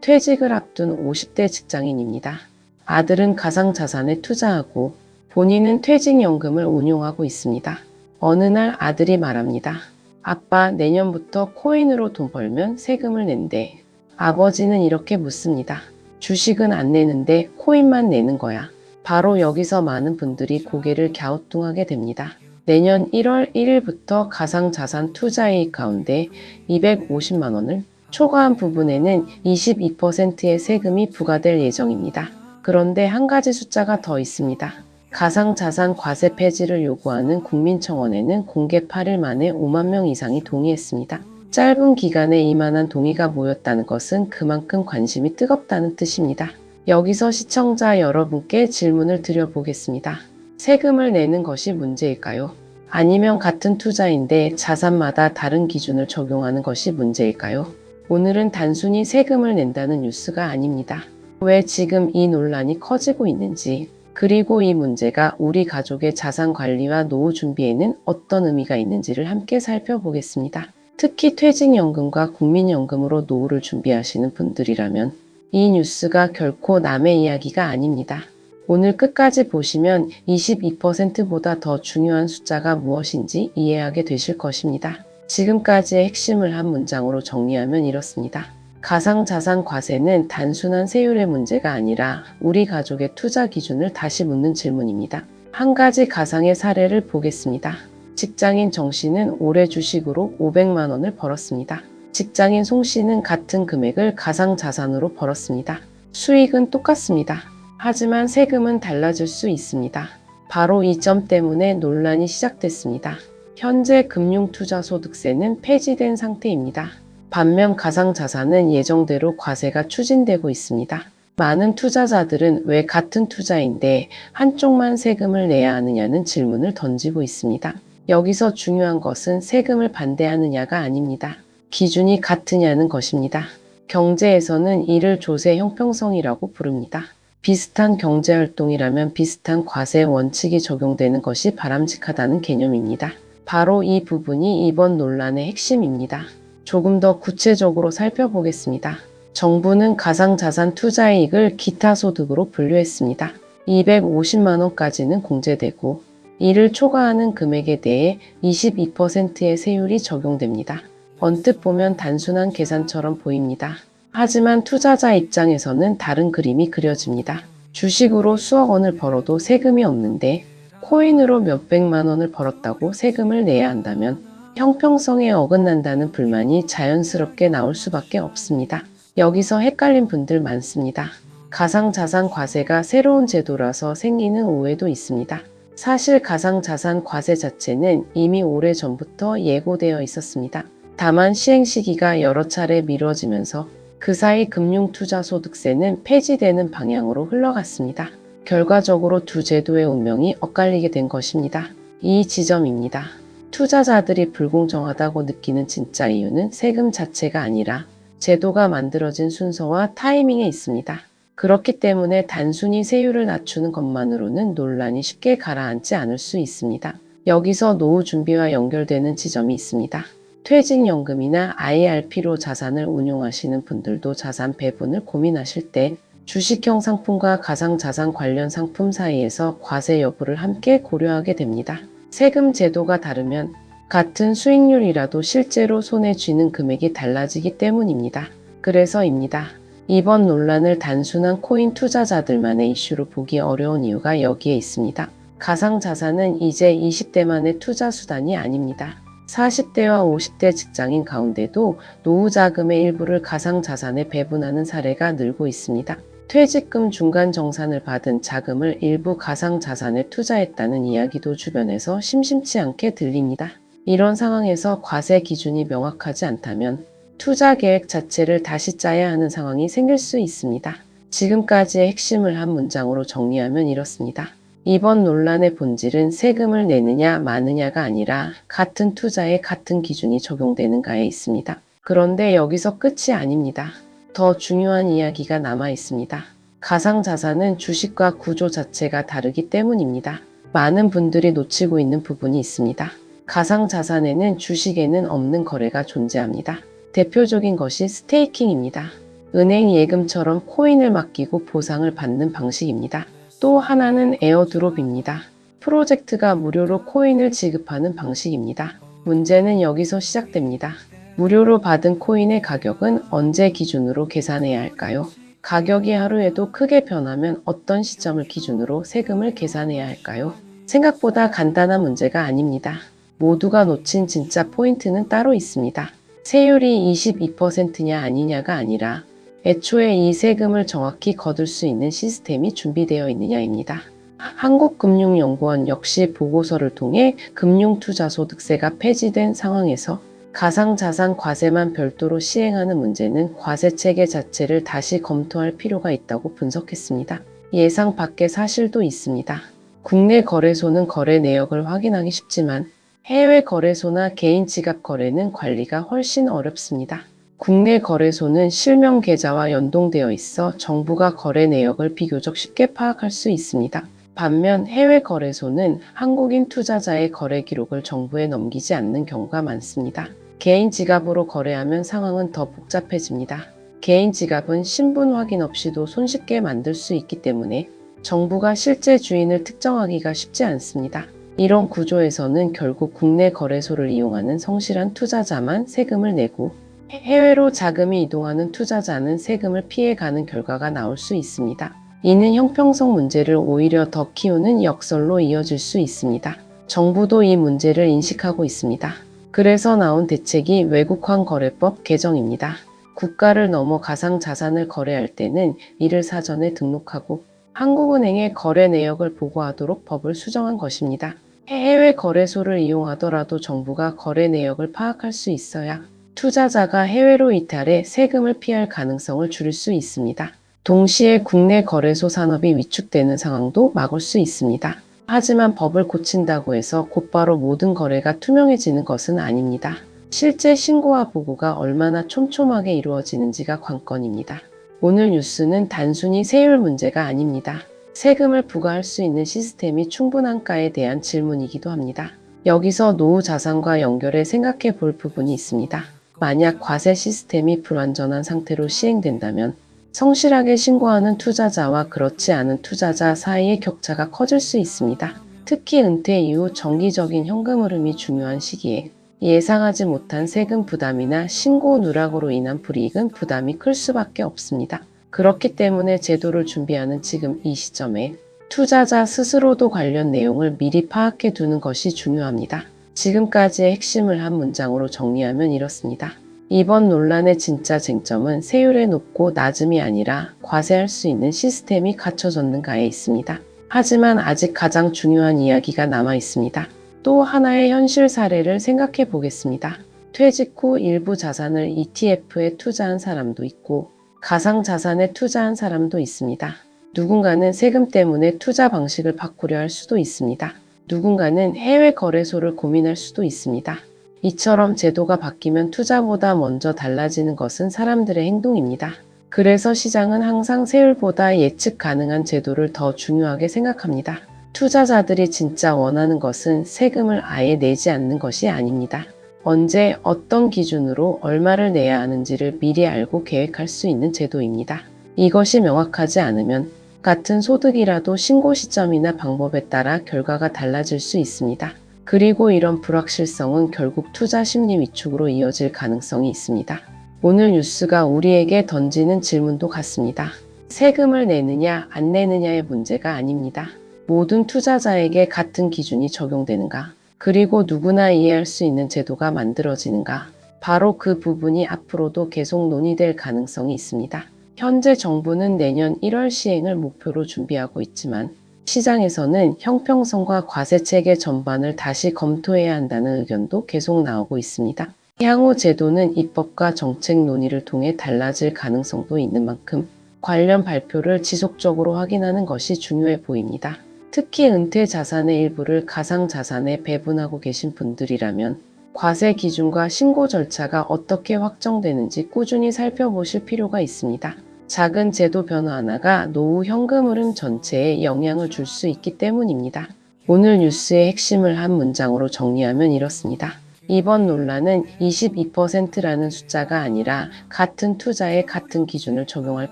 퇴직을 앞둔 50대 직장인입니다. 아들은 가상자산에 투자하고 본인은 퇴직연금을 운용하고 있습니다. 어느 날 아들이 말합니다. 아빠, 내년부터 코인으로 돈 벌면 세금을 낸대. 아버지는 이렇게 묻습니다. 주식은 안 내는데 코인만 내는 거야. 바로 여기서 많은 분들이 고개를 갸우뚱하게 됩니다. 내년 1월 1일부터 가상자산 투자이익 가운데 250만 원을 초과한 부분에는 22%의 세금이 부과될 예정입니다. 그런데 한 가지 숫자가 더 있습니다. 가상자산 과세 폐지를 요구하는 국민청원에는 공개 8일 만에 5만 명 이상이 동의했습니다. 짧은 기간에 이만한 동의가 모였다는 것은 그만큼 관심이 뜨겁다는 뜻입니다. 여기서 시청자 여러분께 질문을 드려보겠습니다. 세금을 내는 것이 문제일까요? 아니면 같은 투자인데 자산마다 다른 기준을 적용하는 것이 문제일까요? 오늘은 단순히 세금을 낸다는 뉴스가 아닙니다. 왜 지금 이 논란이 커지고 있는지, 그리고 이 문제가 우리 가족의 자산 관리와 노후 준비에는 어떤 의미가 있는지를 함께 살펴보겠습니다. 특히 퇴직연금과 국민연금으로 노후를 준비하시는 분들이라면 이 뉴스가 결코 남의 이야기가 아닙니다. 오늘 끝까지 보시면 22%보다 더 중요한 숫자가 무엇인지 이해하게 되실 것입니다. 지금까지의 핵심을 한 문장으로 정리하면 이렇습니다. 가상자산 과세는 단순한 세율의 문제가 아니라 우리 가족의 투자 기준을 다시 묻는 질문입니다. 한 가지 가상의 사례를 보겠습니다. 직장인 정 씨는 올해 주식으로 500만 원을 벌었습니다. 직장인 송 씨는 같은 금액을 가상자산으로 벌었습니다. 수익은 똑같습니다. 하지만 세금은 달라질 수 있습니다. 바로 이 점 때문에 논란이 시작됐습니다. 현재 금융투자소득세는 폐지된 상태입니다. 반면 가상자산은 예정대로 과세가 추진되고 있습니다. 많은 투자자들은 왜 같은 투자인데 한쪽만 세금을 내야 하느냐는 질문을 던지고 있습니다. 여기서 중요한 것은 세금을 반대하느냐가 아닙니다. 기준이 같으냐는 것입니다. 경제에서는 이를 조세 형평성이라고 부릅니다. 비슷한 경제활동이라면 비슷한 과세 원칙이 적용되는 것이 바람직하다는 개념입니다. 바로 이 부분이 이번 논란의 핵심입니다. 조금 더 구체적으로 살펴보겠습니다. 정부는 가상자산 투자이익을 기타 소득으로 분류했습니다. 250만 원까지는 공제되고 이를 초과하는 금액에 대해 22%의 세율이 적용됩니다. 언뜻 보면 단순한 계산처럼 보입니다. 하지만 투자자 입장에서는 다른 그림이 그려집니다. 주식으로 수억 원을 벌어도 세금이 없는데 코인으로 몇백만 원을 벌었다고 세금을 내야 한다면 형평성에 어긋난다는 불만이 자연스럽게 나올 수밖에 없습니다. 여기서 헷갈린 분들 많습니다. 가상자산 과세가 새로운 제도라서 생기는 오해도 있습니다. 사실 가상자산 과세 자체는 이미 오래전부터 예고되어 있었습니다. 다만 시행 시기가 여러 차례 미뤄지면서 그 사이 금융투자소득세는 폐지되는 방향으로 흘러갔습니다. 결과적으로 두 제도의 운명이 엇갈리게 된 것입니다. 이 지점입니다. 투자자들이 불공정하다고 느끼는 진짜 이유는 세금 자체가 아니라 제도가 만들어진 순서와 타이밍에 있습니다. 그렇기 때문에 단순히 세율을 낮추는 것만으로는 논란이 쉽게 가라앉지 않을 수 있습니다. 여기서 노후 준비와 연결되는 지점이 있습니다. 퇴직연금이나 IRP로 자산을 운용하시는 분들도 자산 배분을 고민하실 때 주식형 상품과 가상자산 관련 상품 사이에서 과세 여부를 함께 고려하게 됩니다. 세금 제도가 다르면 같은 수익률이라도 실제로 손에 쥐는 금액이 달라지기 때문입니다. 그래서입니다. 이번 논란을 단순한 코인 투자자들만의 이슈로 보기 어려운 이유가 여기에 있습니다. 가상자산은 이제 20대만의 투자 수단이 아닙니다. 40대와 50대 직장인 가운데도 노후 자금의 일부를 가상자산에 배분하는 사례가 늘고 있습니다. 퇴직금 중간 정산을 받은 자금을 일부 가상자산에 투자했다는 이야기도 주변에서 심심치 않게 들립니다. 이런 상황에서 과세 기준이 명확하지 않다면 투자 계획 자체를 다시 짜야 하는 상황이 생길 수 있습니다. 지금까지의 핵심을 한 문장으로 정리하면 이렇습니다. 이번 논란의 본질은 세금을 내느냐 마느냐가 아니라 같은 투자에 같은 기준이 적용되는가에 있습니다. 그런데 여기서 끝이 아닙니다. 더 중요한 이야기가 남아 있습니다. 가상자산은 주식과 구조 자체가 다르기 때문입니다. 많은 분들이 놓치고 있는 부분이 있습니다. 가상자산에는 주식에는 없는 거래가 존재합니다. 대표적인 것이 스테이킹입니다. 은행 예금처럼 코인을 맡기고 보상을 받는 방식입니다. 또 하나는 에어드롭입니다. 프로젝트가 무료로 코인을 지급하는 방식입니다. 문제는 여기서 시작됩니다. 무료로 받은 코인의 가격은 언제 기준으로 계산해야 할까요? 가격이 하루에도 크게 변하면 어떤 시점을 기준으로 세금을 계산해야 할까요? 생각보다 간단한 문제가 아닙니다. 모두가 놓친 진짜 포인트는 따로 있습니다. 세율이 22%냐 아니냐가 아니라 애초에 이 세금을 정확히 거둘 수 있는 시스템이 준비되어 있느냐입니다. 한국금융연구원 역시 보고서를 통해 금융투자소득세가 폐지된 상황에서 가상자산 과세만 별도로 시행하는 문제는 과세체계 자체를 다시 검토할 필요가 있다고 분석했습니다. 예상 밖의 사실도 있습니다. 국내 거래소는 거래 내역을 확인하기 쉽지만 해외 거래소나 개인 지갑 거래는 관리가 훨씬 어렵습니다. 국내 거래소는 실명 계좌와 연동되어 있어 정부가 거래 내역을 비교적 쉽게 파악할 수 있습니다. 반면 해외 거래소는 한국인 투자자의 거래 기록을 정부에 넘기지 않는 경우가 많습니다. 개인 지갑으로 거래하면 상황은 더 복잡해집니다. 개인 지갑은 신분 확인 없이도 손쉽게 만들 수 있기 때문에 정부가 실제 주인을 특정하기가 쉽지 않습니다. 이런 구조에서는 결국 국내 거래소를 이용하는 성실한 투자자만 세금을 내고 해외로 자금이 이동하는 투자자는 세금을 피해가는 결과가 나올 수 있습니다. 이는 형평성 문제를 오히려 더 키우는 역설로 이어질 수 있습니다. 정부도 이 문제를 인식하고 있습니다. 그래서 나온 대책이 외국환 거래법 개정입니다. 국가를 넘어 가상자산을 거래할 때는 이를 사전에 등록하고 한국은행에 거래 내역을 보고하도록 법을 수정한 것입니다. 해외 거래소를 이용하더라도 정부가 거래 내역을 파악할 수 있어야 투자자가 해외로 이탈해 세금을 피할 가능성을 줄일 수 있습니다. 동시에 국내 거래소 산업이 위축되는 상황도 막을 수 있습니다. 하지만 법을 고친다고 해서 곧바로 모든 거래가 투명해지는 것은 아닙니다. 실제 신고와 보고가 얼마나 촘촘하게 이루어지는지가 관건입니다. 오늘 뉴스는 단순히 세율 문제가 아닙니다. 세금을 부과할 수 있는 시스템이 충분한가에 대한 질문이기도 합니다. 여기서 노후 자산과 연결해 생각해 볼 부분이 있습니다. 만약 과세 시스템이 불완전한 상태로 시행된다면 성실하게 신고하는 투자자와 그렇지 않은 투자자 사이의 격차가 커질 수 있습니다. 특히 은퇴 이후 정기적인 현금 흐름이 중요한 시기에 예상하지 못한 세금 부담이나 신고 누락으로 인한 불이익은 부담이 클 수밖에 없습니다. 그렇기 때문에 제도를 준비하는 지금 이 시점에 투자자 스스로도 관련 내용을 미리 파악해 두는 것이 중요합니다. 지금까지의 핵심을 한 문장으로 정리하면 이렇습니다. 이번 논란의 진짜 쟁점은 세율의 높고 낮음이 아니라 과세할 수 있는 시스템이 갖춰졌는가에 있습니다. 하지만 아직 가장 중요한 이야기가 남아 있습니다. 또 하나의 현실 사례를 생각해 보겠습니다. 퇴직 후 일부 자산을 ETF에 투자한 사람도 있고 가상자산에 투자한 사람도 있습니다. 누군가는 세금 때문에 투자 방식을 바꾸려 할 수도 있습니다. 누군가는 해외 거래소를 고민할 수도 있습니다. 이처럼 제도가 바뀌면 투자보다 먼저 달라지는 것은 사람들의 행동입니다. 그래서 시장은 항상 세율보다 예측 가능한 제도를 더 중요하게 생각합니다. 투자자들이 진짜 원하는 것은 세금을 아예 내지 않는 것이 아닙니다. 언제 어떤 기준으로 얼마를 내야 하는지를 미리 알고 계획할 수 있는 제도입니다. 이것이 명확하지 않으면 같은 소득이라도 신고 시점이나 방법에 따라 결과가 달라질 수 있습니다. 그리고 이런 불확실성은 결국 투자 심리 위축으로 이어질 가능성이 있습니다. 오늘 뉴스가 우리에게 던지는 질문도 같습니다. 세금을 내느냐 안 내느냐의 문제가 아닙니다. 모든 투자자에게 같은 기준이 적용되는가? 그리고 누구나 이해할 수 있는 제도가 만들어지는가? 바로 그 부분이 앞으로도 계속 논의될 가능성이 있습니다. 현재 정부는 내년 1월 시행을 목표로 준비하고 있지만 시장에서는 형평성과 과세체계 전반을 다시 검토해야 한다는 의견도 계속 나오고 있습니다. 향후 제도는 입법과 정책 논의를 통해 달라질 가능성도 있는 만큼 관련 발표를 지속적으로 확인하는 것이 중요해 보입니다. 특히 은퇴 자산의 일부를 가상자산에 배분하고 계신 분들이라면 과세 기준과 신고 절차가 어떻게 확정되는지 꾸준히 살펴보실 필요가 있습니다. 작은 제도 변화 하나가 노후 현금 흐름 전체에 영향을 줄 수 있기 때문입니다. 오늘 뉴스의 핵심을 한 문장으로 정리하면 이렇습니다. 이번 논란은 22%라는 숫자가 아니라 같은 투자에 같은 기준을 적용할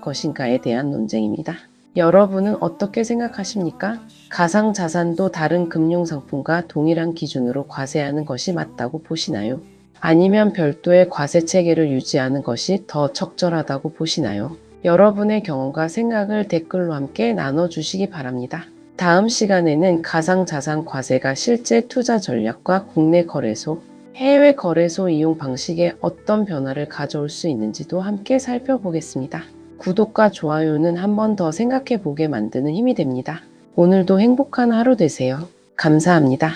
것인가에 대한 논쟁입니다. 여러분은 어떻게 생각하십니까? 가상자산도 다른 금융상품과 동일한 기준으로 과세하는 것이 맞다고 보시나요? 아니면 별도의 과세 체계를 유지하는 것이 더 적절하다고 보시나요? 여러분의 경험과 생각을 댓글로 함께 나눠주시기 바랍니다. 다음 시간에는 가상자산 과세가 실제 투자 전략과 국내 거래소, 해외 거래소 이용 방식에 어떤 변화를 가져올 수 있는지도 함께 살펴보겠습니다. 구독과 좋아요는 한 번 더 생각해 보게 만드는 힘이 됩니다. 오늘도 행복한 하루 되세요. 감사합니다.